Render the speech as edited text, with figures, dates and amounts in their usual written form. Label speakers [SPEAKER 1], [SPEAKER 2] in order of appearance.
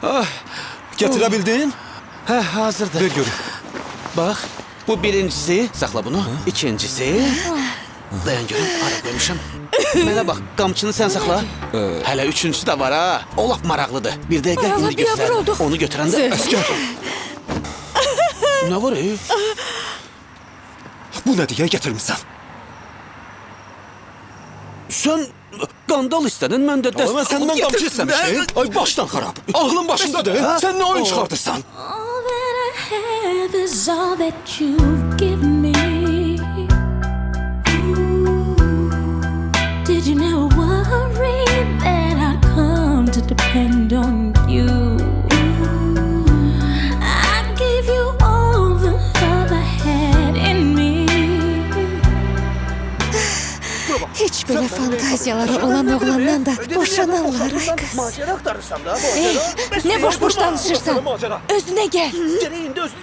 [SPEAKER 1] Gətirə bildin?
[SPEAKER 2] Hə, hazırdır.
[SPEAKER 1] Ver görüm.
[SPEAKER 2] Bax, bu birincisi, saxla bunu. İkincisi, dayan görüm, ara qoymuşam. Mənə bax, qamçını sən saxla. Hələ üçüncüsü də var ha. O lap maraqlıdır. Bir dəqiqə
[SPEAKER 3] Ay, Allah,
[SPEAKER 2] indi
[SPEAKER 3] biabır
[SPEAKER 2] göstər.
[SPEAKER 3] olduq.
[SPEAKER 2] Onu götürəndə...
[SPEAKER 1] Əskər,
[SPEAKER 2] Nə var ey?
[SPEAKER 1] bu nədir ya gətirmişsən?
[SPEAKER 2] Sən qandal istədin, mən də dəst...
[SPEAKER 1] Mən səndən qamçı istəmişdim. Ay, başdan xarab. Ağlın başındadır. Sən nə oyun çıxardırsan?
[SPEAKER 4] All that I have is all that you've given me. Did you never worry that I'd come to depend on you? I gave you all the love I had in me.
[SPEAKER 3] Hiç böyle fantaziyaları olan oğlandan da boşananlar kız.
[SPEAKER 2] Macera axtarırsan da,
[SPEAKER 3] Ne boş boş danışırsan. Özüne gel.